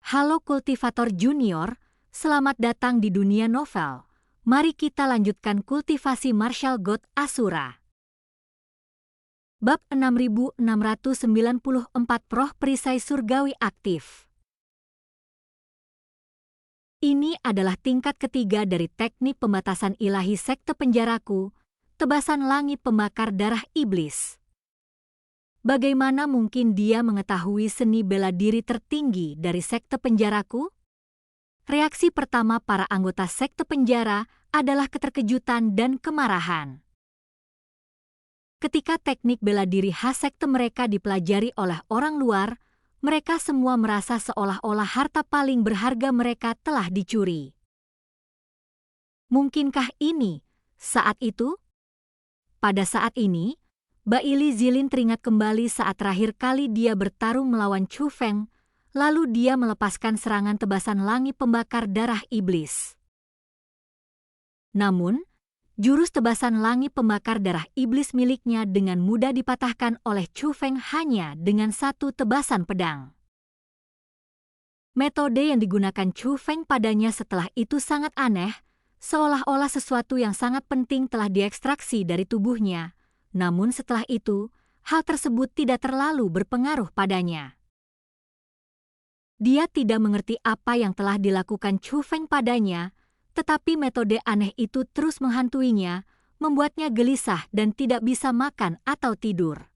Halo kultivator junior, selamat datang di dunia novel. Mari kita lanjutkan kultivasi martial god Asura. Bab 6694 Roh Perisai Surgawi Aktif. Ini adalah tingkat ketiga dari teknik pembatasan ilahi sekte penjaraku, tebasan langit pembakar darah iblis. Bagaimana mungkin dia mengetahui seni bela diri tertinggi dari sekte penjaraku? Reaksi pertama para anggota sekte penjara adalah keterkejutan dan kemarahan. Ketika teknik bela diri khas sekte mereka dipelajari oleh orang luar, mereka semua merasa seolah-olah harta paling berharga mereka telah dicuri. Mungkinkah ini saat itu? Pada saat ini, Baili Zilin teringat kembali saat terakhir kali dia bertarung melawan Chu Feng, lalu dia melepaskan serangan tebasan langit pembakar darah iblis. Namun, jurus tebasan langit pembakar darah iblis miliknya dengan mudah dipatahkan oleh Chu Feng hanya dengan satu tebasan pedang. Metode yang digunakan Chu Feng padanya setelah itu sangat aneh, seolah-olah sesuatu yang sangat penting telah diekstraksi dari tubuhnya. Namun setelah itu, hal tersebut tidak terlalu berpengaruh padanya. Dia tidak mengerti apa yang telah dilakukan Chu Feng padanya, tetapi metode aneh itu terus menghantuinya, membuatnya gelisah dan tidak bisa makan atau tidur.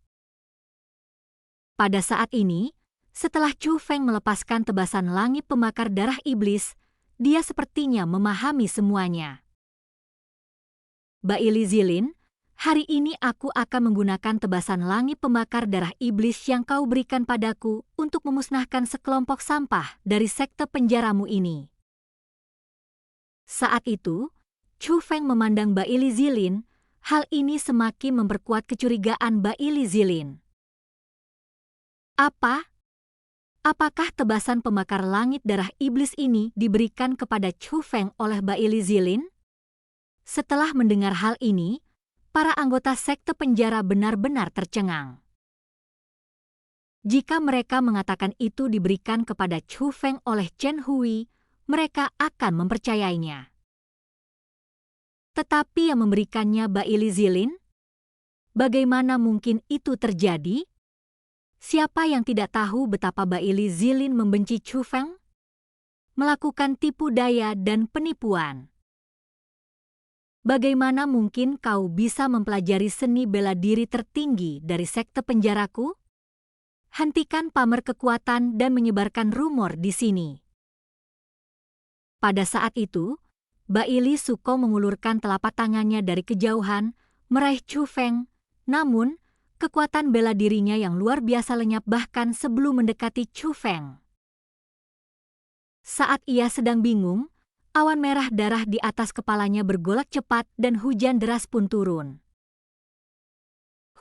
Pada saat ini, setelah Chu Feng melepaskan tebasan langit pembakar darah iblis, dia sepertinya memahami semuanya. Baili Zilin, hari ini aku akan menggunakan tebasan langit pembakar darah iblis yang kau berikan padaku untuk memusnahkan sekelompok sampah dari sekte penjaramu ini. Saat itu, Chu Feng memandang Baili Zilin, hal ini semakin memperkuat kecurigaan Baili Zilin. Apakah tebasan pembakar langit darah iblis ini diberikan kepada Chu Feng oleh Baili Zilin? Setelah mendengar hal ini, para anggota sekte penjara benar-benar tercengang. Jika mereka mengatakan itu diberikan kepada Chu Feng oleh Chen Hui, mereka akan mempercayainya. Tetapi yang memberikannya Baili Zilin? Bagaimana mungkin itu terjadi? Siapa yang tidak tahu betapa Baili Zilin membenci Chu Feng? Melakukan tipu daya dan penipuan. Bagaimana mungkin kau bisa mempelajari seni bela diri tertinggi dari sekte penjaraku? Hentikan pamer kekuatan dan menyebarkan rumor di sini. Pada saat itu, Baili Sukong mengulurkan telapak tangannya dari kejauhan, meraih Chu Feng, namun kekuatan bela dirinya yang luar biasa lenyap bahkan sebelum mendekati Chu Feng. Saat ia sedang bingung, awan merah darah di atas kepalanya bergolak cepat dan hujan deras pun turun.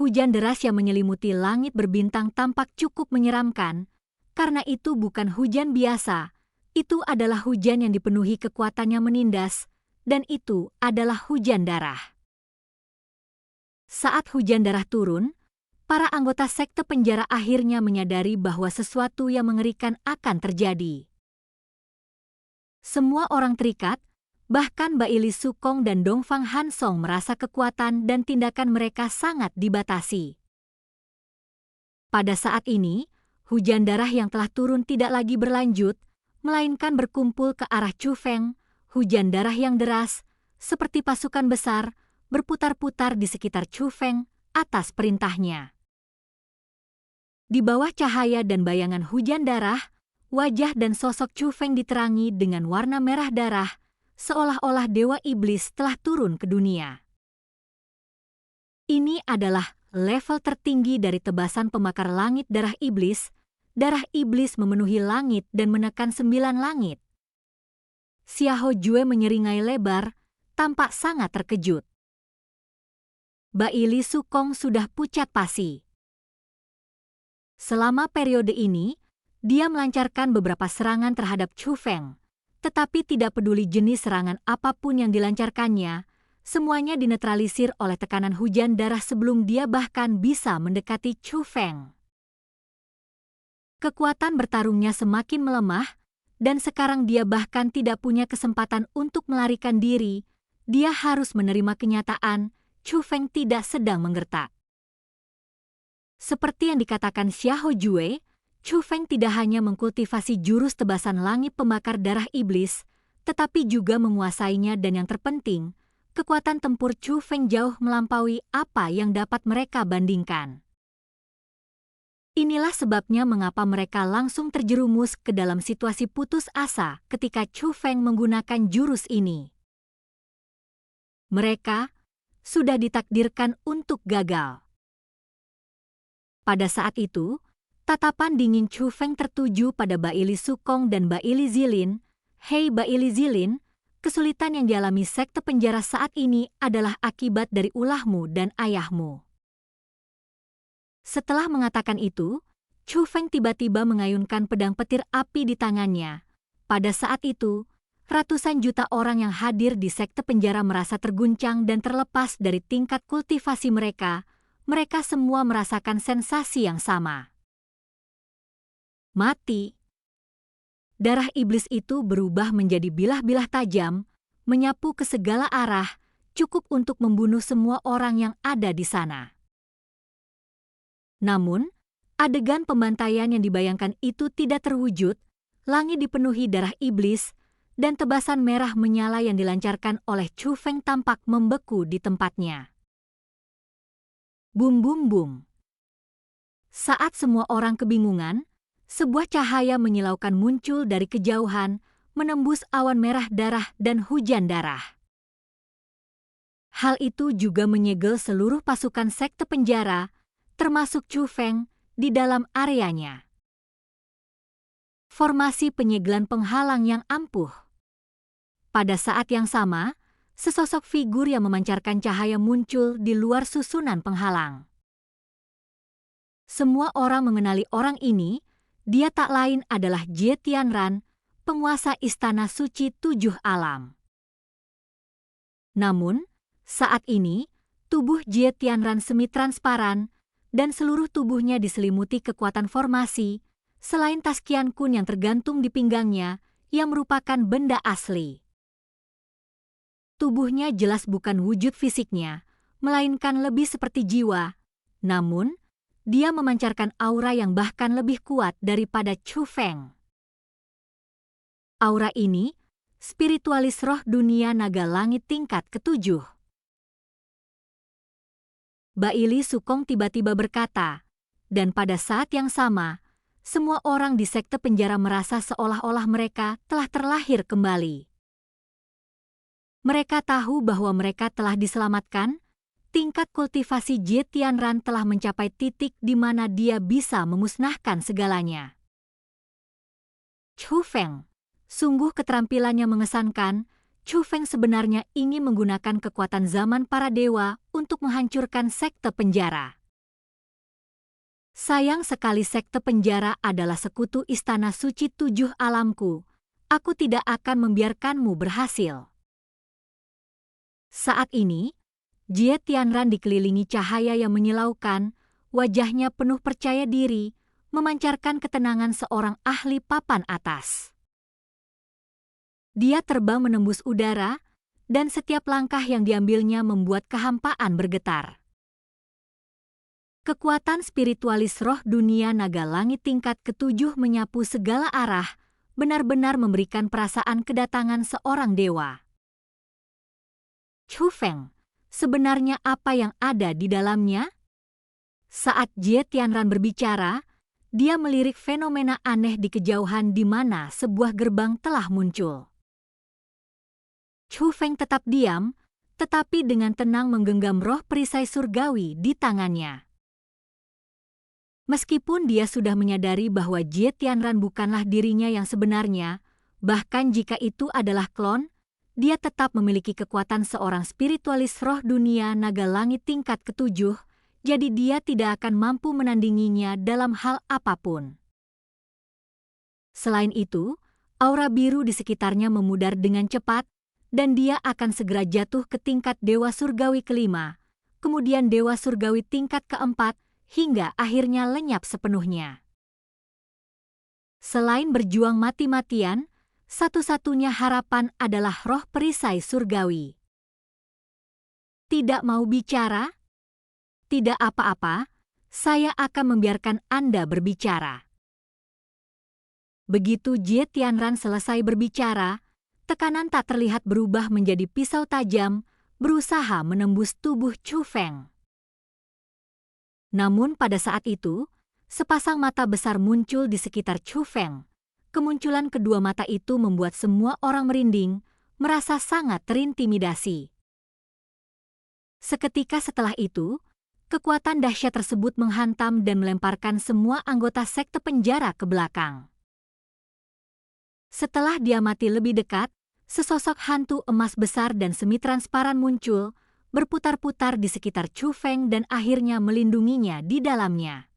Hujan deras yang menyelimuti langit berbintang tampak cukup menyeramkan, karena itu bukan hujan biasa, itu adalah hujan yang dipenuhi kekuatannya menindas, dan itu adalah hujan darah. Saat hujan darah turun, para anggota sekte penjara akhirnya menyadari bahwa sesuatu yang mengerikan akan terjadi. Semua orang terikat, bahkan Baili Sukong dan Dongfang Hansong merasa kekuatan dan tindakan mereka sangat dibatasi. Pada saat ini, hujan darah yang telah turun tidak lagi berlanjut, melainkan berkumpul ke arah Chu Feng. Hujan darah yang deras, seperti pasukan besar, berputar-putar di sekitar Chu Feng atas perintahnya. Di bawah cahaya dan bayangan hujan darah, wajah dan sosok Chu Feng diterangi dengan warna merah darah, seolah-olah dewa iblis telah turun ke dunia. Ini adalah level tertinggi dari tebasan pembakar langit darah iblis. Darah iblis memenuhi langit dan menekan 9 langit. Xiahou Jue menyeringai lebar, tampak sangat terkejut. Baili Sukong sudah pucat pasi. Selama periode ini, dia melancarkan beberapa serangan terhadap Chu Feng, tetapi tidak peduli jenis serangan apapun yang dilancarkannya, semuanya dinetralisir oleh tekanan hujan darah sebelum dia bahkan bisa mendekati Chu Feng. Kekuatan bertarungnya semakin melemah, dan sekarang dia bahkan tidak punya kesempatan untuk melarikan diri. Dia harus menerima kenyataan, Chu Feng tidak sedang menggertak. Seperti yang dikatakan Xiahou Jue, Chu Feng tidak hanya mengkultivasi jurus tebasan langit pembakar darah iblis, tetapi juga menguasainya, dan yang terpenting, kekuatan tempur Chu Feng jauh melampaui apa yang dapat mereka bandingkan. Inilah sebabnya mengapa mereka langsung terjerumus ke dalam situasi putus asa ketika Chu Feng menggunakan jurus ini. Mereka sudah ditakdirkan untuk gagal. Pada saat itu, tatapan dingin Chu Feng tertuju pada Baili Sukong dan Baili Zilin. Hei Baili Zilin, kesulitan yang dialami sekte penjara saat ini adalah akibat dari ulahmu dan ayahmu. Setelah mengatakan itu, Chu Feng tiba-tiba mengayunkan pedang petir api di tangannya. Pada saat itu, ratusan juta orang yang hadir di sekte penjara merasa terguncang dan terlepas dari tingkat kultivasi mereka. Mereka semua merasakan sensasi yang sama. Mati. Darah iblis itu berubah menjadi bilah-bilah tajam, menyapu ke segala arah, cukup untuk membunuh semua orang yang ada di sana. Namun, adegan pembantaian yang dibayangkan itu tidak terwujud. Langit dipenuhi darah iblis, dan tebasan merah menyala yang dilancarkan oleh Chu Feng tampak membeku di tempatnya. Bum bum bum. Saat semua orang kebingungan, sebuah cahaya menyilaukan muncul dari kejauhan, menembus awan merah darah dan hujan darah. Hal itu juga menyegel seluruh pasukan sekte penjara, termasuk Chu Feng, di dalam areanya. Formasi penyegelan penghalang yang ampuh. Pada saat yang sama, sesosok figur yang memancarkan cahaya muncul di luar susunan penghalang. Semua orang mengenali orang ini. Dia tak lain adalah Jie Tianran, penguasa Istana Suci Tujuh Alam. Namun, saat ini, tubuh Jie Tianran semi-transparan, dan seluruh tubuhnya diselimuti kekuatan formasi, selain tas Qian Kun yang tergantung di pinggangnya, yang merupakan benda asli. Tubuhnya jelas bukan wujud fisiknya, melainkan lebih seperti jiwa. Namun, dia memancarkan aura yang bahkan lebih kuat daripada Chu Feng. Aura ini, spiritualis roh dunia naga langit tingkat ke-7. Baili Sukong tiba-tiba berkata, dan pada saat yang sama, semua orang di sekte penjara merasa seolah-olah mereka telah terlahir kembali. Mereka tahu bahwa mereka telah diselamatkan. Tingkat kultivasi Jie Tianran telah mencapai titik di mana dia bisa memusnahkan segalanya. Chu Feng, sungguh keterampilannya mengesankan. Chu Feng sebenarnya ingin menggunakan kekuatan zaman para dewa untuk menghancurkan sekte penjara. Sayang sekali sekte penjara adalah sekutu Istana Suci Tujuh Alamku. Aku tidak akan membiarkanmu berhasil. Saat ini, Jie Tianran dikelilingi cahaya yang menyilaukan, wajahnya penuh percaya diri, memancarkan ketenangan seorang ahli papan atas. Dia terbang menembus udara, dan setiap langkah yang diambilnya membuat kehampaan bergetar. Kekuatan spiritualis roh dunia naga langit tingkat ke-7 menyapu segala arah, benar-benar memberikan perasaan kedatangan seorang dewa. Chu Feng, sebenarnya apa yang ada di dalamnya? Saat Jie Tianran berbicara, dia melirik fenomena aneh di kejauhan di mana sebuah gerbang telah muncul. Chu Feng tetap diam, tetapi dengan tenang menggenggam roh perisai surgawi di tangannya. Meskipun dia sudah menyadari bahwa Jie Tianran bukanlah dirinya yang sebenarnya, bahkan jika itu adalah klon, dia tetap memiliki kekuatan seorang spiritualis roh dunia naga langit tingkat ke-7, jadi dia tidak akan mampu menandinginya dalam hal apapun. Selain itu, aura biru di sekitarnya memudar dengan cepat, dan dia akan segera jatuh ke tingkat Dewa Surgawi ke-5, kemudian Dewa Surgawi tingkat ke-4, hingga akhirnya lenyap sepenuhnya. Selain berjuang mati-matian, satu-satunya harapan adalah roh perisai surgawi. Tidak mau bicara? Tidak apa-apa, saya akan membiarkan Anda berbicara. Begitu Jie Tianran selesai berbicara, tekanan tak terlihat berubah menjadi pisau tajam, berusaha menembus tubuh Chu Feng. Namun pada saat itu, sepasang mata besar muncul di sekitar Chu Feng. Kemunculan kedua mata itu membuat semua orang merinding, merasa sangat terintimidasi. Seketika setelah itu, kekuatan dahsyat tersebut menghantam dan melemparkan semua anggota sekte penjara ke belakang. Setelah diamati lebih dekat, sesosok hantu emas besar dan semi-transparan muncul, berputar-putar di sekitar Chu Feng dan akhirnya melindunginya di dalamnya.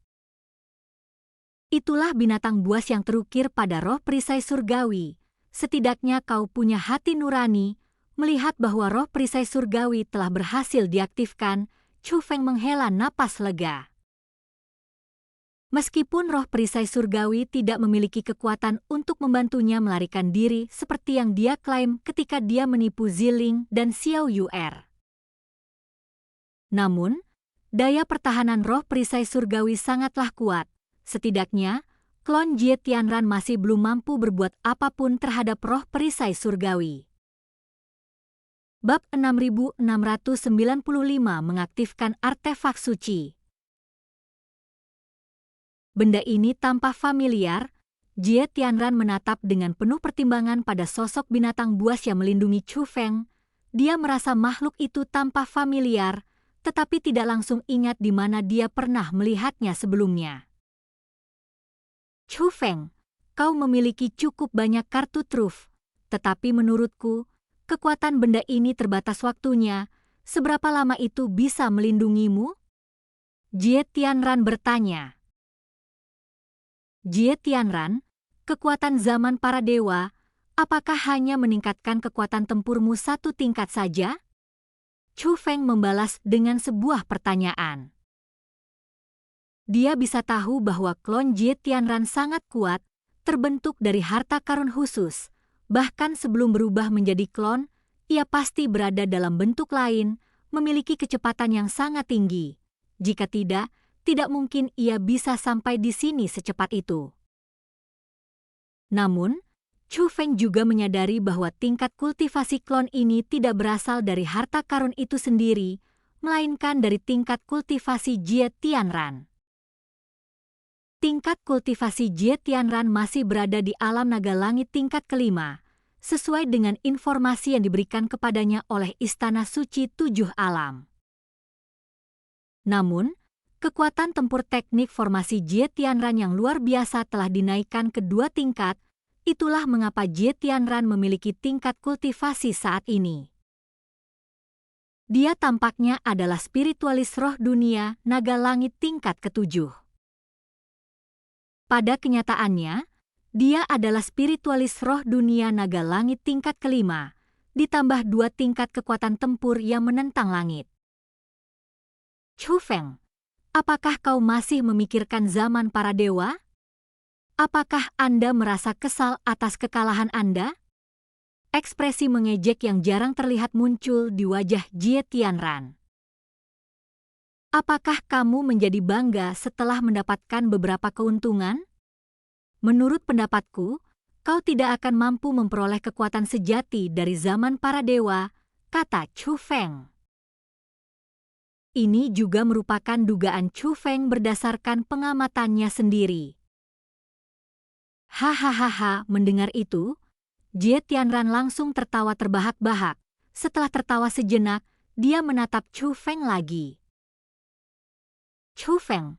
Itulah binatang buas yang terukir pada roh perisai surgawi. Setidaknya kau punya hati nurani. Melihat bahwa roh perisai surgawi telah berhasil diaktifkan, Chu Feng menghela napas lega. Meskipun roh perisai surgawi tidak memiliki kekuatan untuk membantunya melarikan diri seperti yang dia klaim ketika dia menipu Ziling dan Xiao Yuer. Namun, daya pertahanan roh perisai surgawi sangatlah kuat. Setidaknya, klon Jie Tianran masih belum mampu berbuat apapun terhadap roh perisai surgawi. Bab 6695 mengaktifkan artefak suci. Benda ini tampak familiar. Jie Tianran menatap dengan penuh pertimbangan pada sosok binatang buas yang melindungi Chu Feng. Dia merasa makhluk itu tampak familiar, tetapi tidak langsung ingat di mana dia pernah melihatnya sebelumnya. Chu Feng, kau memiliki cukup banyak kartu truf, tetapi menurutku, kekuatan benda ini terbatas waktunya. Seberapa lama itu bisa melindungimu? Jie Tianran bertanya. Jie Tianran, kekuatan zaman para dewa, apakah hanya meningkatkan kekuatan tempurmu satu tingkat saja? Chu Feng membalas dengan sebuah pertanyaan. Dia bisa tahu bahwa klon Jie Tianran sangat kuat, terbentuk dari harta karun khusus. Bahkan sebelum berubah menjadi klon, ia pasti berada dalam bentuk lain, memiliki kecepatan yang sangat tinggi. Jika tidak mungkin ia bisa sampai di sini secepat itu. Namun, Chu Feng juga menyadari bahwa tingkat kultivasi klon ini tidak berasal dari harta karun itu sendiri, melainkan dari tingkat kultivasi Jie Tianran. Tingkat kultivasi Jie Tianran masih berada di alam naga langit tingkat kelima, sesuai dengan informasi yang diberikan kepadanya oleh Istana Suci Tujuh Alam. Namun, kekuatan tempur teknik formasi Jie Tianran yang luar biasa telah dinaikkan ke 2 tingkat, itulah mengapa Jie Tianran memiliki tingkat kultivasi saat ini. Dia tampaknya adalah spiritualis roh dunia naga langit tingkat ke-7. Pada kenyataannya, dia adalah spiritualis roh dunia naga langit tingkat kelima, ditambah 2 tingkat kekuatan tempur yang menentang langit. Chu Feng, apakah kau masih memikirkan zaman para dewa? Apakah Anda merasa kesal atas kekalahan Anda? Ekspresi mengejek yang jarang terlihat muncul di wajah Jie Tianran. Apakah kamu menjadi bangga setelah mendapatkan beberapa keuntungan? Menurut pendapatku, kau tidak akan mampu memperoleh kekuatan sejati dari zaman para dewa, kata Chu Feng. Ini juga merupakan dugaan Chu Feng berdasarkan pengamatannya sendiri. Hahaha, mendengar itu, Jie Tianran langsung tertawa terbahak-bahak. Setelah tertawa sejenak, dia menatap Chu Feng lagi. Chu Feng,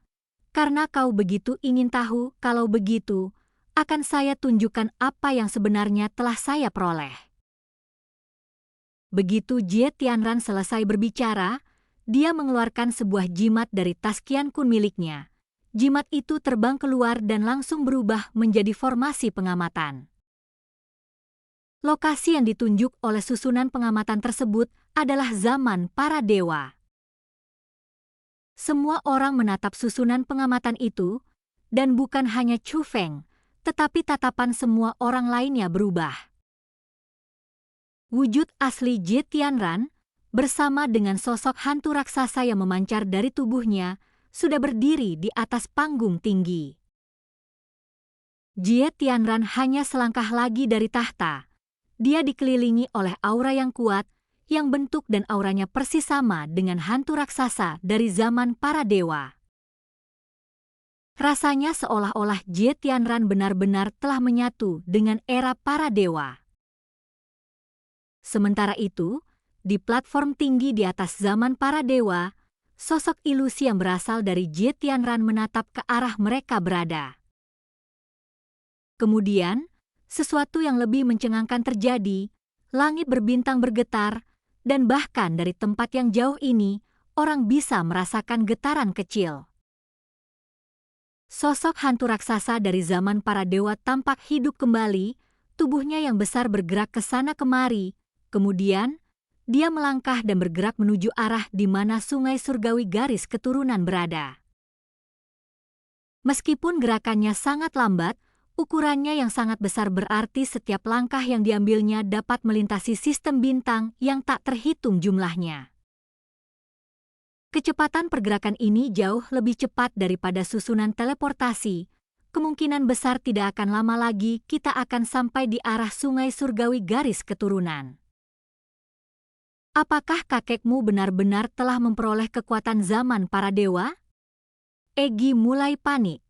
karena kau begitu ingin tahu, kalau begitu, akan saya tunjukkan apa yang sebenarnya telah saya peroleh. Begitu Jie Tianran selesai berbicara, dia mengeluarkan sebuah jimat dari tas Qian Kun miliknya. Jimat itu terbang keluar dan langsung berubah menjadi formasi pengamatan. Lokasi yang ditunjuk oleh susunan pengamatan tersebut adalah zaman para dewa. Semua orang menatap susunan pengamatan itu, dan bukan hanya Chu Feng, tetapi tatapan semua orang lainnya berubah. Wujud asli Jie Tianran, bersama dengan sosok hantu raksasa yang memancar dari tubuhnya, sudah berdiri di atas panggung tinggi. Jie Tianran hanya selangkah lagi dari tahta. Dia dikelilingi oleh aura yang kuat, yang bentuk dan auranya persis sama dengan hantu raksasa dari zaman para dewa. Rasanya seolah-olah Jie Tianran benar-benar telah menyatu dengan era para dewa. Sementara itu, di platform tinggi di atas zaman para dewa, sosok ilusi yang berasal dari Jie Tianran menatap ke arah mereka berada. Kemudian, sesuatu yang lebih mencengangkan terjadi, langit berbintang bergetar, dan bahkan dari tempat yang jauh ini, orang bisa merasakan getaran kecil. Sosok hantu raksasa dari zaman para dewa tampak hidup kembali, tubuhnya yang besar bergerak ke sana kemari, kemudian dia melangkah dan bergerak menuju arah di mana sungai surgawi garis keturunan berada. Meskipun gerakannya sangat lambat, ukurannya yang sangat besar berarti setiap langkah yang diambilnya dapat melintasi sistem bintang yang tak terhitung jumlahnya. Kecepatan pergerakan ini jauh lebih cepat daripada susunan teleportasi. Kemungkinan besar tidak akan lama lagi kita akan sampai di arah sungai surgawi garis keturunan. Apakah kakekmu benar-benar telah memperoleh kekuatan zaman para dewa? Egi mulai panik.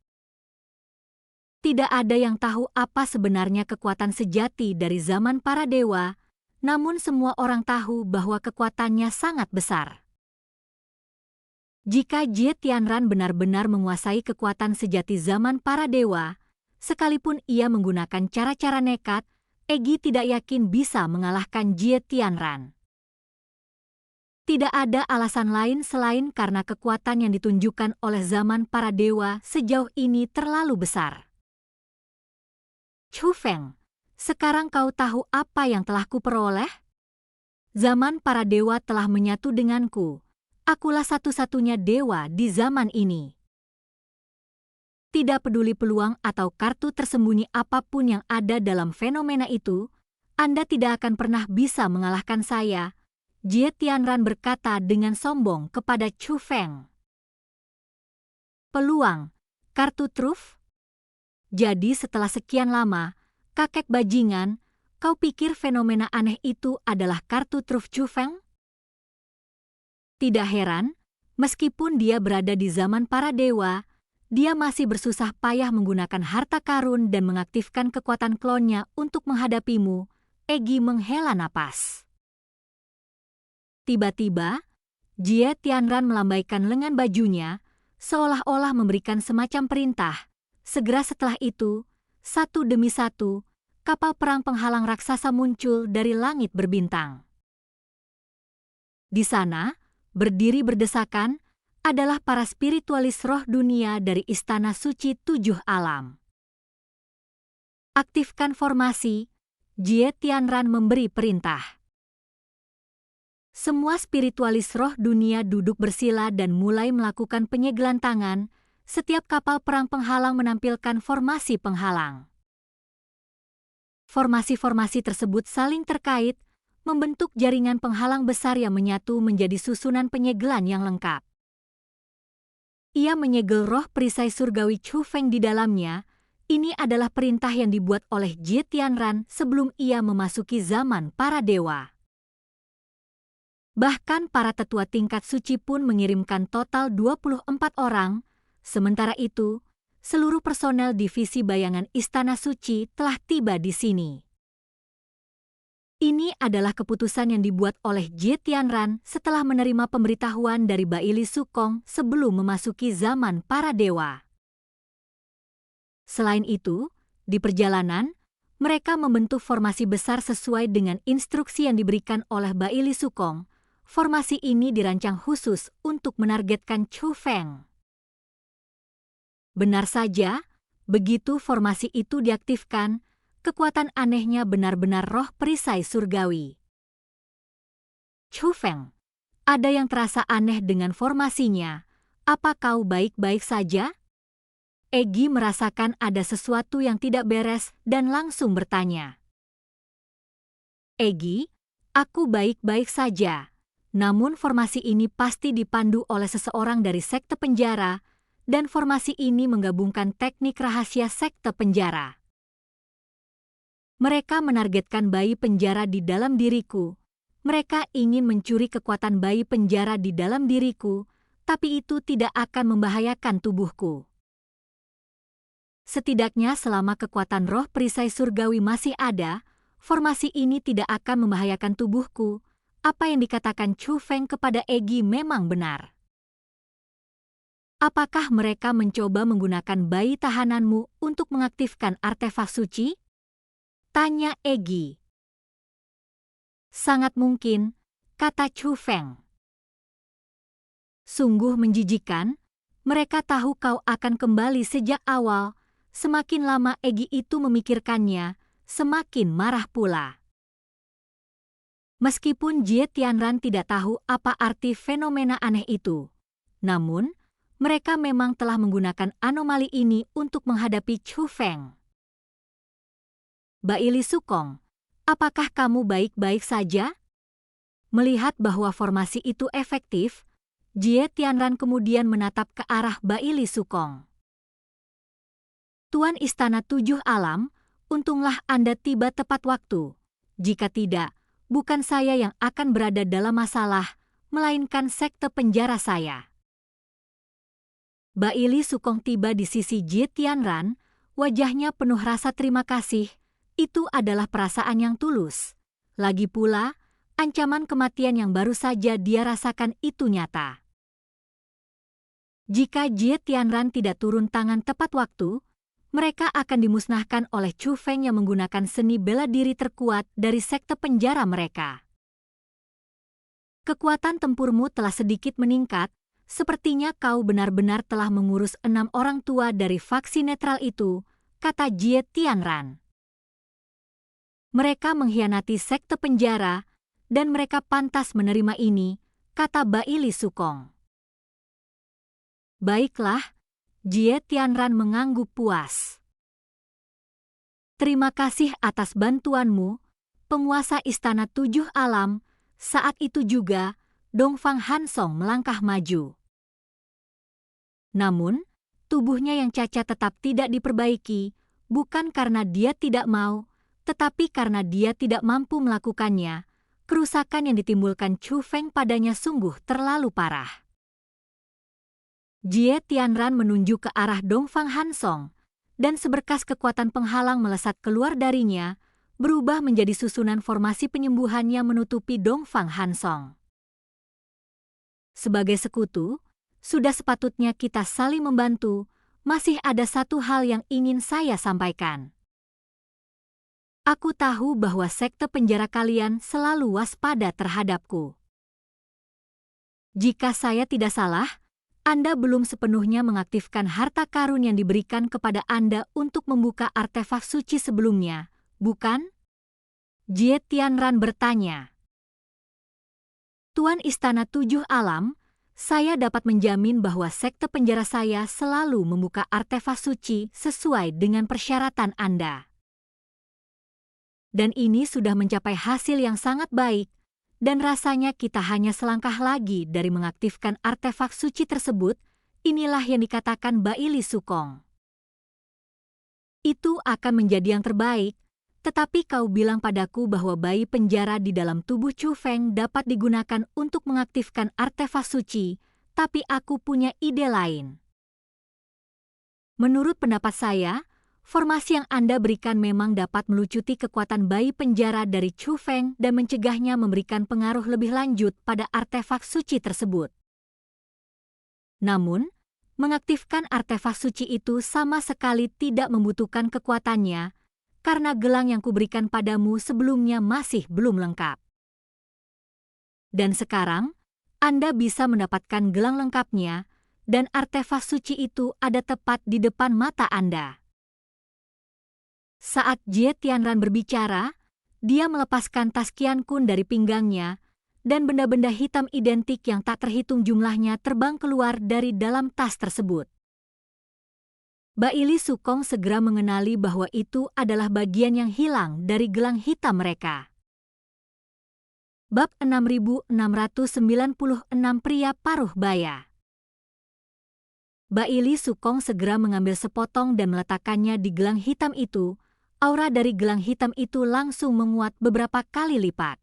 Tidak ada yang tahu apa sebenarnya kekuatan sejati dari zaman para dewa, namun semua orang tahu bahwa kekuatannya sangat besar. Jika Jie Tianran benar-benar menguasai kekuatan sejati zaman para dewa, sekalipun ia menggunakan cara-cara nekat, Egi tidak yakin bisa mengalahkan Jie Tianran. Tidak ada alasan lain selain karena kekuatan yang ditunjukkan oleh zaman para dewa sejauh ini terlalu besar. Chu Feng, sekarang kau tahu apa yang telah kuperoleh? Zaman para dewa telah menyatu denganku. Akulah satu-satunya dewa di zaman ini. Tidak peduli peluang atau kartu tersembunyi apapun yang ada dalam fenomena itu, Anda tidak akan pernah bisa mengalahkan saya, Jie Tianran berkata dengan sombong kepada Chu Feng. Peluang, kartu truf? Jadi setelah sekian lama, kakek bajingan, kau pikir fenomena aneh itu adalah kartu truf Chu Feng? Tidak heran, meskipun dia berada di zaman para dewa, dia masih bersusah payah menggunakan harta karun dan mengaktifkan kekuatan klonnya untuk menghadapimu. Egi menghela napas. Tiba-tiba, Jie Tianran melambaikan lengan bajunya, seolah-olah memberikan semacam perintah. Segera setelah itu, satu demi satu, kapal perang penghalang raksasa muncul dari langit berbintang. Di sana, berdiri berdesakan, adalah para spiritualis roh dunia dari Istana Suci Tujuh Alam. Aktifkan formasi, Jie Tianran memberi perintah. Semua spiritualis roh dunia duduk bersila dan mulai melakukan penyegelan tangan. Setiap kapal perang penghalang menampilkan formasi penghalang. Formasi-formasi tersebut saling terkait, membentuk jaringan penghalang besar yang menyatu menjadi susunan penyegelan yang lengkap. Ia menyegel roh perisai surgawi Chu Feng di dalamnya. Ini adalah perintah yang dibuat oleh Jie Tianran sebelum ia memasuki zaman para dewa. Bahkan para tetua tingkat suci pun mengirimkan total 24 orang. Sementara itu, seluruh personel divisi bayangan Istana Suci telah tiba di sini. Ini adalah keputusan yang dibuat oleh Jie Tianran setelah menerima pemberitahuan dari Baili Sukong sebelum memasuki zaman para dewa. Selain itu, di perjalanan, mereka membentuk formasi besar sesuai dengan instruksi yang diberikan oleh Baili Sukong. Formasi ini dirancang khusus untuk menargetkan Chu Feng. Benar saja, begitu formasi itu diaktifkan, kekuatan anehnya benar-benar roh perisai surgawi. Chu Feng, ada yang terasa aneh dengan formasinya. Apa kau baik-baik saja? Egi merasakan ada sesuatu yang tidak beres dan langsung bertanya. Egi, aku baik-baik saja. Namun formasi ini pasti dipandu oleh seseorang dari sekte penjara, dan formasi ini menggabungkan teknik rahasia sekte penjara. Mereka menargetkan bayi penjara di dalam diriku. Mereka ingin mencuri kekuatan bayi penjara di dalam diriku, tapi itu tidak akan membahayakan tubuhku. Setidaknya selama kekuatan roh perisai surgawi masih ada, formasi ini tidak akan membahayakan tubuhku. Apa yang dikatakan Chu Feng kepada Egi memang benar. Apakah mereka mencoba menggunakan bayi tahananmu untuk mengaktifkan artefak suci? Tanya Egi. Sangat mungkin, kata Chu Feng. Sungguh menjijikan, mereka tahu kau akan kembali sejak awal. Semakin lama Egi itu memikirkannya, semakin marah pula. Meskipun Jie Tianran tidak tahu apa arti fenomena aneh itu, namun mereka memang telah menggunakan anomali ini untuk menghadapi Chu Feng. Baili Sukong, apakah kamu baik-baik saja? Melihat bahwa formasi itu efektif, Jie Tianran kemudian menatap ke arah Baili Sukong. Tuan Istana Tujuh Alam, untunglah Anda tiba tepat waktu. Jika tidak, bukan saya yang akan berada dalam masalah, melainkan sekte penjara saya. Baili Sukong tiba di sisi Jie Tianran, wajahnya penuh rasa terima kasih. Itu adalah perasaan yang tulus. Lagi pula, ancaman kematian yang baru saja dia rasakan itu nyata. Jika Jie Tianran tidak turun tangan tepat waktu, mereka akan dimusnahkan oleh Chu Feng yang menggunakan seni bela diri terkuat dari sekte penjara mereka. Kekuatan tempurmu telah sedikit meningkat, sepertinya kau benar-benar telah mengurus 6 orang tua dari faksi netral itu, kata Jie Tianran. Mereka mengkhianati sekte penjara, dan mereka pantas menerima ini, kata Baili Sukong. Baiklah, Jie Tianran mengangguk puas. Terima kasih atas bantuanmu, penguasa Istana Tujuh Alam. Saat itu juga, Dongfang Hansong melangkah maju. Namun, tubuhnya yang cacat tetap tidak diperbaiki, bukan karena dia tidak mau, tetapi karena dia tidak mampu melakukannya. Kerusakan yang ditimbulkan Chu Feng padanya sungguh terlalu parah. Jie Tianran menunjuk ke arah Dongfang Hansong, dan seberkas kekuatan penghalang melesat keluar darinya, berubah menjadi susunan formasi penyembuhan yang menutupi Dongfang Hansong. Sebagai sekutu, sudah sepatutnya kita saling membantu. Masih ada satu hal yang ingin saya sampaikan. Aku tahu bahwa sekte penjara kalian selalu waspada terhadapku. Jika saya tidak salah, Anda belum sepenuhnya mengaktifkan harta karun yang diberikan kepada Anda untuk membuka artefak suci sebelumnya, bukan? Jie Tianran bertanya. Tuan Istana Tujuh Alam, saya dapat menjamin bahwa sekte penjara saya selalu membuka artefak suci sesuai dengan persyaratan Anda. Dan ini sudah mencapai hasil yang sangat baik, dan rasanya kita hanya selangkah lagi dari mengaktifkan artefak suci tersebut. Inilah yang dikatakan Baili Sukong. Itu akan menjadi yang terbaik, tetapi kau bilang padaku bahwa bayi penjara di dalam tubuh Chu Feng dapat digunakan untuk mengaktifkan artefak suci, tapi aku punya ide lain. Menurut pendapat saya, formasi yang Anda berikan memang dapat melucuti kekuatan bayi penjara dari Chu Feng dan mencegahnya memberikan pengaruh lebih lanjut pada artefak suci tersebut. Namun, mengaktifkan artefak suci itu sama sekali tidak membutuhkan kekuatannya, karena gelang yang kuberikan padamu sebelumnya masih belum lengkap. Dan sekarang, Anda bisa mendapatkan gelang lengkapnya, dan artefak suci itu ada tepat di depan mata Anda. Saat Jie Tianran berbicara, dia melepaskan tas Qian Kun dari pinggangnya, dan benda-benda hitam identik yang tak terhitung jumlahnya terbang keluar dari dalam tas tersebut. Baili Sukong segera mengenali bahwa itu adalah bagian yang hilang dari gelang hitam mereka. Bab 6696 Pria Paruh Baya. Baili Sukong segera mengambil sepotong dan meletakkannya di gelang hitam itu. Aura dari gelang hitam itu langsung menguat beberapa kali lipat.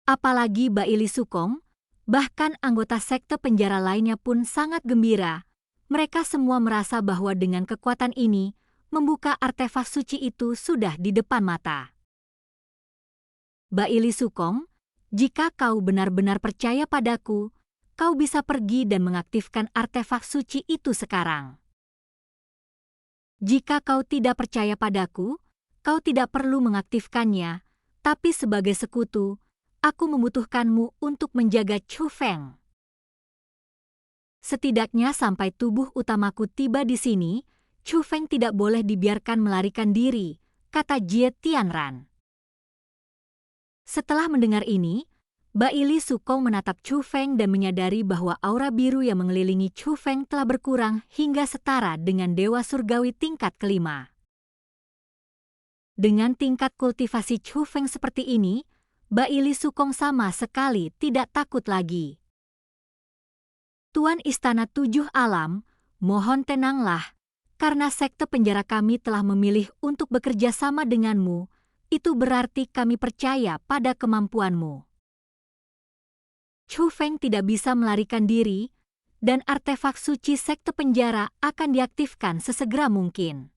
Apalagi Baili Sukong, bahkan anggota sekte penjara lainnya pun sangat gembira. Mereka semua merasa bahwa dengan kekuatan ini, membuka artefak suci itu sudah di depan mata. Baili Sukong, jika kau benar-benar percaya padaku, kau bisa pergi dan mengaktifkan artefak suci itu sekarang. Jika kau tidak percaya padaku, kau tidak perlu mengaktifkannya, tapi sebagai sekutu, aku membutuhkanmu untuk menjaga Chu Feng. Setidaknya sampai tubuh utamaku tiba di sini, Chu Feng tidak boleh dibiarkan melarikan diri, kata Jie Tianran. Setelah mendengar ini, Baili Sukong menatap Chu Feng dan menyadari bahwa aura biru yang mengelilingi Chu Feng telah berkurang hingga setara dengan Dewa Surgawi tingkat kelima. Dengan tingkat kultivasi Chu Feng seperti ini, Baili Sukong sama sekali tidak takut lagi. Tuan Istana Tujuh Alam, mohon tenanglah, karena sekte penjara kami telah memilih untuk bekerja sama denganmu, itu berarti kami percaya pada kemampuanmu. Chu Feng tidak bisa melarikan diri, dan artefak suci sekte penjara akan diaktifkan sesegera mungkin.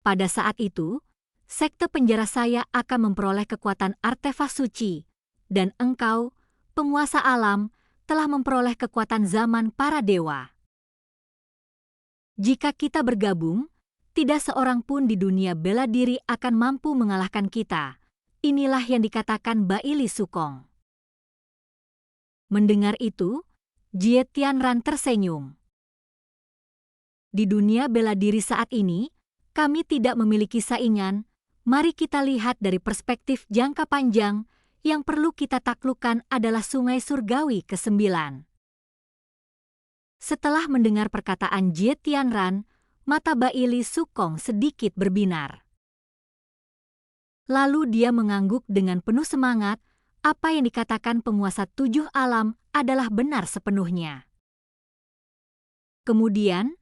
Pada saat itu, sekte penjara saya akan memperoleh kekuatan artefak suci, dan engkau, penguasa alam, telah memperoleh kekuatan zaman para dewa. Jika kita bergabung, tidak seorang pun di dunia bela diri akan mampu mengalahkan kita. Inilah yang dikatakan Baili Sukong. Mendengar itu, Jie Tianran tersenyum. Di dunia bela diri saat ini, kami tidak memiliki saingan. Mari kita lihat dari perspektif jangka panjang. Yang perlu kita taklukkan adalah Sungai Surgawi ke-9. Setelah mendengar perkataan Jie Tianran, mata Baili Sukong sedikit berbinar. Lalu dia mengangguk dengan penuh semangat, apa yang dikatakan penguasa Tujuh Alam adalah benar sepenuhnya. Kemudian,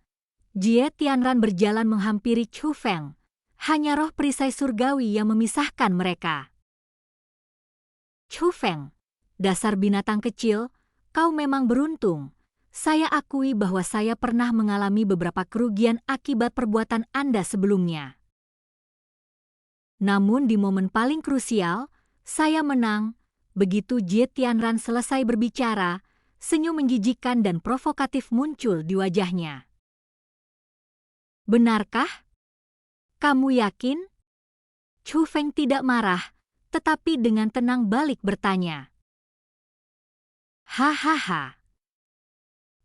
Jie Tianran berjalan menghampiri Chu Feng. Hanya roh perisai surgawi yang memisahkan mereka. Chu Feng, dasar binatang kecil, kau memang beruntung. Saya akui bahwa saya pernah mengalami beberapa kerugian akibat perbuatan Anda sebelumnya. Namun di momen paling krusial, saya menang. Begitu Jie Tianran selesai berbicara, senyum menjijikan dan provokatif muncul di wajahnya. Benarkah? Kamu yakin? Chu Feng tidak marah, tetapi dengan tenang balik bertanya. Hahaha.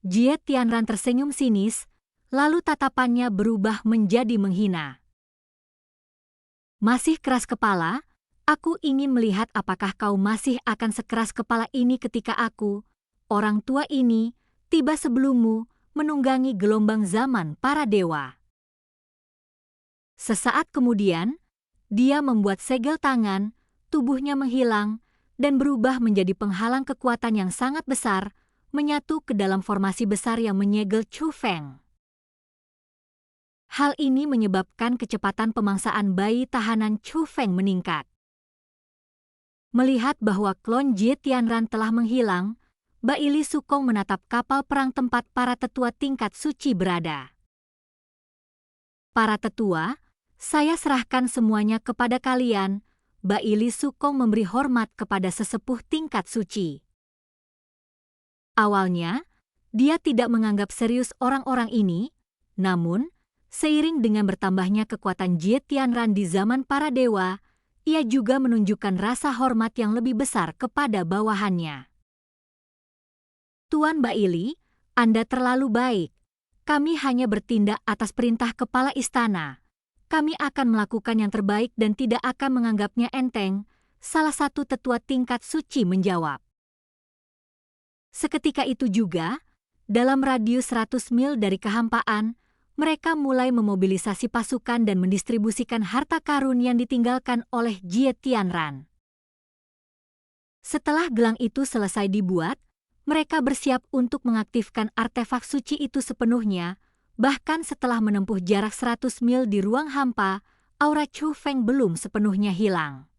Jie Tianran tersenyum sinis, lalu tatapannya berubah menjadi menghina. Masih keras kepala, aku ingin melihat apakah kau masih akan sekeras kepala ini ketika aku, orang tua ini, tiba sebelummu menunggangi gelombang zaman para dewa. Sesaat kemudian, dia membuat segel tangan, tubuhnya menghilang, dan berubah menjadi penghalang kekuatan yang sangat besar, menyatu ke dalam formasi besar yang menyegel Chu Feng. Hal ini menyebabkan kecepatan pemangsaan bayi tahanan Chu Feng meningkat. Melihat bahwa klon Jie Tianran telah menghilang, Baili Sukong menatap kapal perang tempat para tetua tingkat suci berada. Para tetua, saya serahkan semuanya kepada kalian. Baili Sukong memberi hormat kepada sesepuh tingkat suci. Awalnya, dia tidak menganggap serius orang-orang ini, namun, seiring dengan bertambahnya kekuatan Jie Tianran di zaman para dewa, ia juga menunjukkan rasa hormat yang lebih besar kepada bawahannya. Tuan Baili, Anda terlalu baik. Kami hanya bertindak atas perintah kepala istana. Kami akan melakukan yang terbaik dan tidak akan menganggapnya enteng, salah satu tetua tingkat suci menjawab. Seketika itu juga, Dalam radius 100 mil dari kehampaan, mereka mulai memobilisasi pasukan dan mendistribusikan harta karun yang ditinggalkan oleh Jie Tianran. Setelah gelang itu selesai dibuat, mereka bersiap untuk mengaktifkan artefak suci itu sepenuhnya. Bahkan setelah menempuh jarak 100 mil di ruang hampa, aura Chu Feng belum sepenuhnya hilang.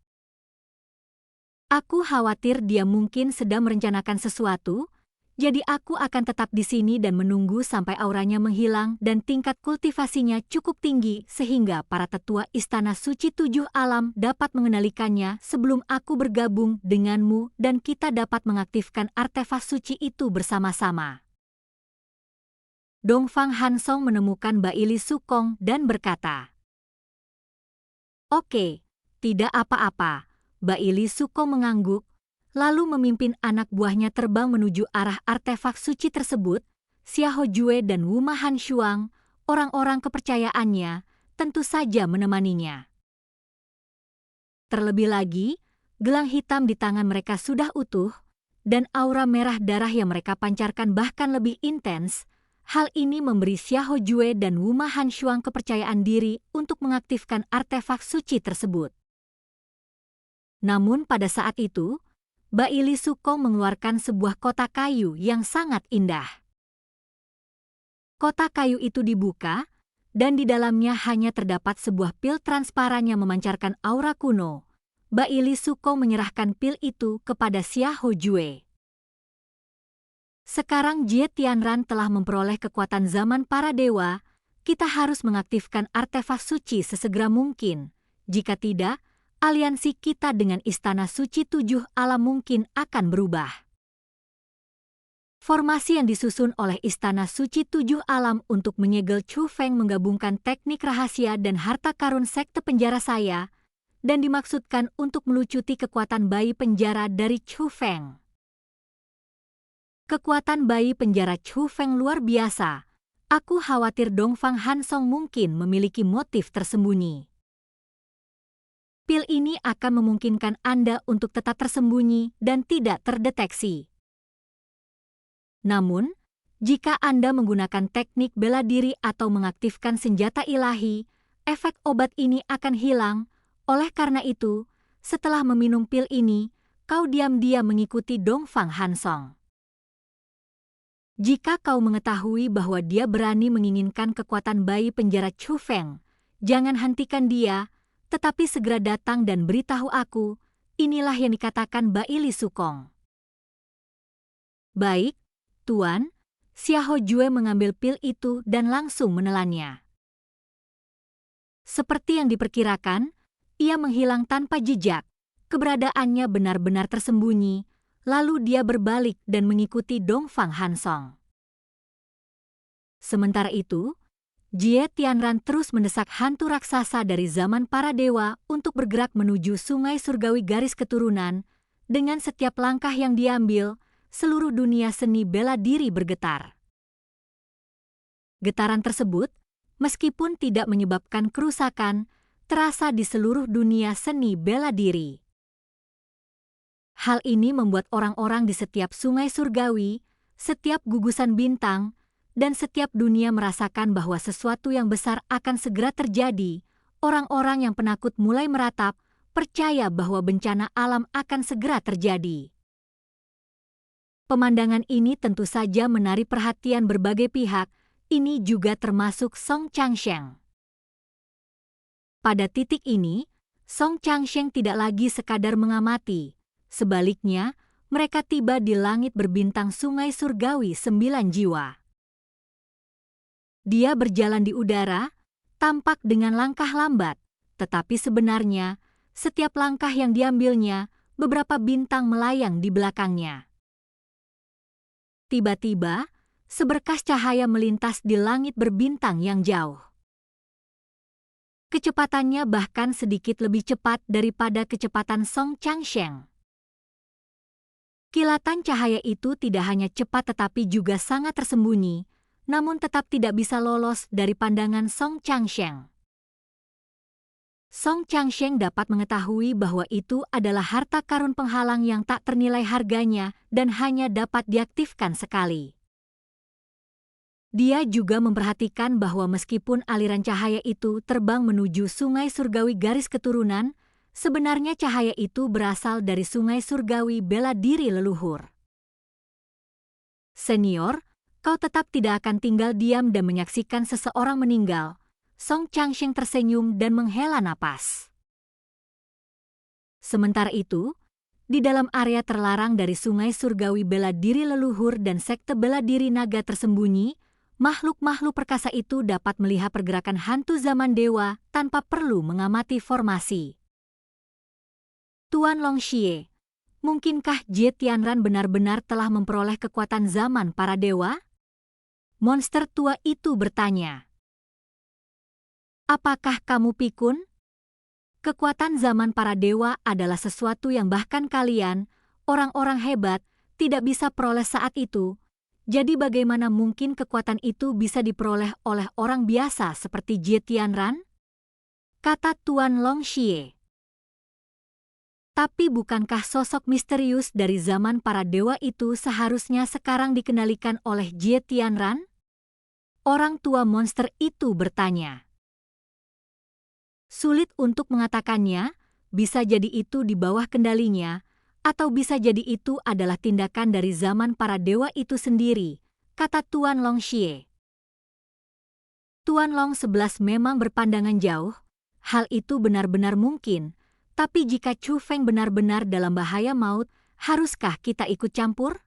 Aku khawatir dia mungkin sedang merencanakan sesuatu, jadi aku akan tetap di sini dan menunggu sampai auranya menghilang dan tingkat kultivasinya cukup tinggi sehingga para tetua Istana Suci Tujuh Alam dapat mengendalikannya sebelum aku bergabung denganmu dan kita dapat mengaktifkan artefak suci itu bersama-sama. Dongfang Hansong menemukan Baili Sukong dan berkata, "Oke, tidak apa-apa." Baili Sukong mengangguk, lalu memimpin anak buahnya terbang menuju arah artefak suci tersebut. Xiahou Jue dan Wuma Han Shuang, orang-orang kepercayaannya, tentu saja menemaninya. Terlebih lagi, gelang hitam di tangan mereka sudah utuh, dan aura merah darah yang mereka pancarkan bahkan lebih intens. Hal ini memberi Xiahou Jue dan Wuma Han Shuang kepercayaan diri untuk mengaktifkan artefak suci tersebut. Namun pada saat itu, Baili Sukong mengeluarkan sebuah kotak kayu yang sangat indah. Kotak kayu itu dibuka, dan di dalamnya hanya terdapat sebuah pil transparan yang memancarkan aura kuno. Baili Sukong menyerahkan pil itu kepada Xiahou Jue. Sekarang Jie Tianran telah memperoleh kekuatan zaman para dewa, kita harus mengaktifkan artefak suci sesegera mungkin. Jika tidak, aliansi kita dengan Istana Suci Tujuh Alam mungkin akan berubah. Formasi yang disusun oleh Istana Suci Tujuh Alam untuk menyegel Chu Feng menggabungkan teknik rahasia dan harta karun sekte penjara saya, dan dimaksudkan untuk melucuti kekuatan bayi penjara dari Chu Feng. Kekuatan bayi penjara Chu Feng luar biasa. Aku khawatir Dongfang Hansong mungkin memiliki motif tersembunyi. Pil ini akan memungkinkan Anda untuk tetap tersembunyi dan tidak terdeteksi. Namun, jika Anda menggunakan teknik bela diri atau mengaktifkan senjata ilahi, efek obat ini akan hilang. Oleh karena itu, setelah meminum pil ini, kau diam-diam mengikuti Dongfang Hansong. Jika kau mengetahui bahwa dia berani menginginkan kekuatan bayi penjara Chu Feng, jangan hentikan dia, tetapi segera datang dan beritahu aku. Inilah yang dikatakan Baili Sukong. Baik, Tuan. Xiahou Jue mengambil pil itu dan langsung menelannya. Seperti yang diperkirakan, ia menghilang tanpa jejak. Keberadaannya benar-benar tersembunyi, lalu dia berbalik dan mengikuti Dongfang Hansong. Sementara itu, Jie Tianran terus mendesak hantu raksasa dari zaman para dewa untuk bergerak menuju sungai surgawi garis keturunan. Dengan setiap langkah yang diambil, seluruh dunia seni bela diri bergetar. Getaran tersebut, meskipun tidak menyebabkan kerusakan, terasa di seluruh dunia seni bela diri. Hal ini membuat orang-orang di setiap sungai surgawi, setiap gugusan bintang, dan setiap dunia merasakan bahwa sesuatu yang besar akan segera terjadi. Orang-orang yang penakut mulai meratap, percaya bahwa bencana alam akan segera terjadi. Pemandangan ini tentu saja menarik perhatian berbagai pihak, ini juga termasuk Song Changsheng. Pada titik ini, Song Changsheng tidak lagi sekadar mengamati. Sebaliknya, mereka tiba di langit berbintang sungai surgawi 9 jiwa. Dia berjalan di udara, tampak dengan langkah lambat, tetapi sebenarnya, setiap langkah yang diambilnya, beberapa bintang melayang di belakangnya. Tiba-tiba, seberkas cahaya melintas di langit berbintang yang jauh. Kecepatannya bahkan sedikit lebih cepat daripada kecepatan Song Changsheng. Kilatan cahaya itu tidak hanya cepat tetapi juga sangat tersembunyi, namun tetap tidak bisa lolos dari pandangan Song Changsheng. Song Changsheng dapat mengetahui bahwa itu adalah harta karun penghalang yang tak ternilai harganya dan hanya dapat diaktifkan sekali. Dia juga memperhatikan bahwa meskipun aliran cahaya itu terbang menuju sungai surgawi garis keturunan, sebenarnya cahaya itu berasal dari sungai surgawi bela diri leluhur. Senior, kau tetap tidak akan tinggal diam dan menyaksikan seseorang meninggal. Song Changsheng tersenyum dan menghela napas. Sementara itu, di dalam area terlarang dari sungai surgawi bela diri leluhur dan sekte bela diri naga tersembunyi, makhluk-makhluk perkasa itu dapat melihat pergerakan hantu zaman dewa tanpa perlu mengamati formasi. Tuan Longxie, mungkinkah Jie Tianran benar-benar telah memperoleh kekuatan zaman para dewa? Monster tua itu bertanya. Apakah kamu pikun? Kekuatan zaman para dewa adalah sesuatu yang bahkan kalian, orang-orang hebat, tidak bisa peroleh saat itu. Jadi bagaimana mungkin kekuatan itu bisa diperoleh oleh orang biasa seperti Jie Tianran? Kata Tuan Longxie. Tapi bukankah sosok misterius dari zaman para dewa itu seharusnya sekarang dikendalikan oleh Jie Tianran? Orang tua monster itu bertanya. Sulit untuk mengatakannya, bisa jadi itu di bawah kendalinya, atau bisa jadi itu adalah tindakan dari zaman para dewa itu sendiri, kata Tuan Longxie. Tuan Long 11 memang berpandangan jauh, hal itu benar-benar mungkin, tapi jika Chu Feng benar-benar dalam bahaya maut, haruskah kita ikut campur?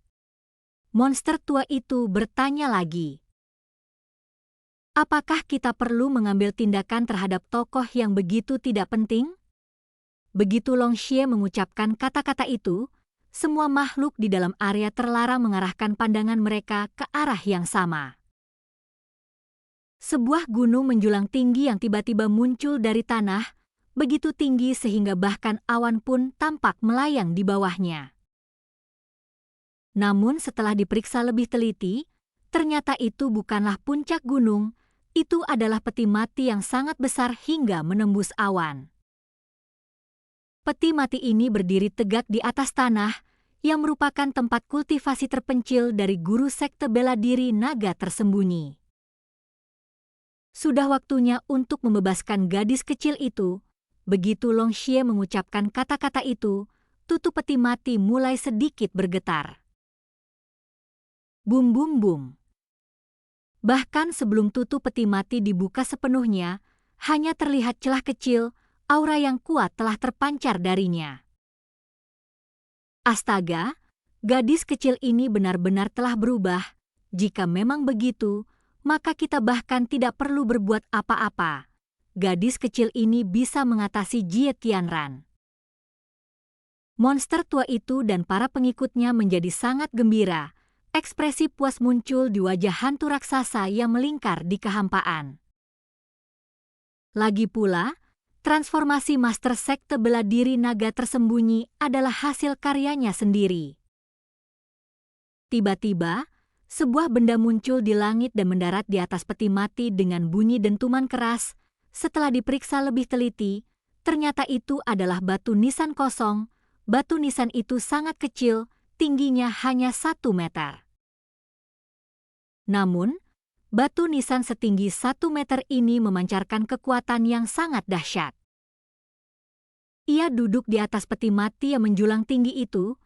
Monster tua itu bertanya lagi. Apakah kita perlu mengambil tindakan terhadap tokoh yang begitu tidak penting? Begitu Longxie mengucapkan kata-kata itu, semua makhluk di dalam area terlarang mengarahkan pandangan mereka ke arah yang sama. Sebuah gunung menjulang tinggi yang tiba-tiba muncul dari tanah, begitu tinggi sehingga bahkan awan pun tampak melayang di bawahnya. Namun setelah diperiksa lebih teliti, ternyata itu bukanlah puncak gunung, itu adalah peti mati yang sangat besar hingga menembus awan. Peti mati ini berdiri tegak di atas tanah, yang merupakan tempat kultivasi terpencil dari guru sekte bela diri naga tersembunyi. Sudah waktunya untuk membebaskan gadis kecil itu. Begitu Longxie mengucapkan kata-kata itu, tutup peti mati mulai sedikit bergetar. Bum bum bum. Bahkan sebelum tutup peti mati dibuka sepenuhnya, hanya terlihat celah kecil, aura yang kuat telah terpancar darinya. Astaga, gadis kecil ini benar-benar telah berubah. Jika memang begitu, maka kita bahkan tidak perlu berbuat apa-apa. Gadis kecil ini bisa mengatasi Jie Tianran. Monster tua itu dan para pengikutnya menjadi sangat gembira. Ekspresi puas muncul di wajah hantu raksasa yang melingkar di kehampaan. Lagi pula, transformasi master sekte bela diri naga tersembunyi adalah hasil karyanya sendiri. Tiba-tiba, sebuah benda muncul di langit dan mendarat di atas peti mati dengan bunyi dentuman keras. Setelah diperiksa lebih teliti, ternyata itu adalah batu nisan kosong. Batu nisan itu sangat kecil, tingginya hanya 1 meter. Namun, batu nisan setinggi 1 meter ini memancarkan kekuatan yang sangat dahsyat. Ia duduk di atas peti mati yang menjulang tinggi itu,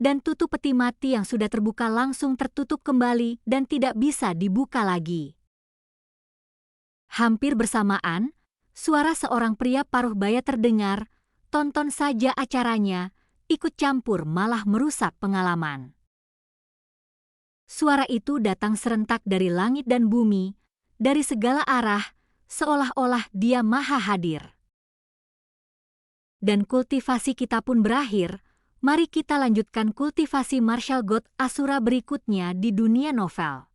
dan tutup peti mati yang sudah terbuka langsung tertutup kembali dan tidak bisa dibuka lagi. Hampir bersamaan, suara seorang pria paruh baya terdengar, tonton saja acaranya, ikut campur malah merusak pengalaman. Suara itu datang serentak dari langit dan bumi, dari segala arah, seolah-olah dia maha hadir. Dan kultivasi kita pun berakhir, mari kita lanjutkan kultivasi martial god Asura berikutnya di dunia novel.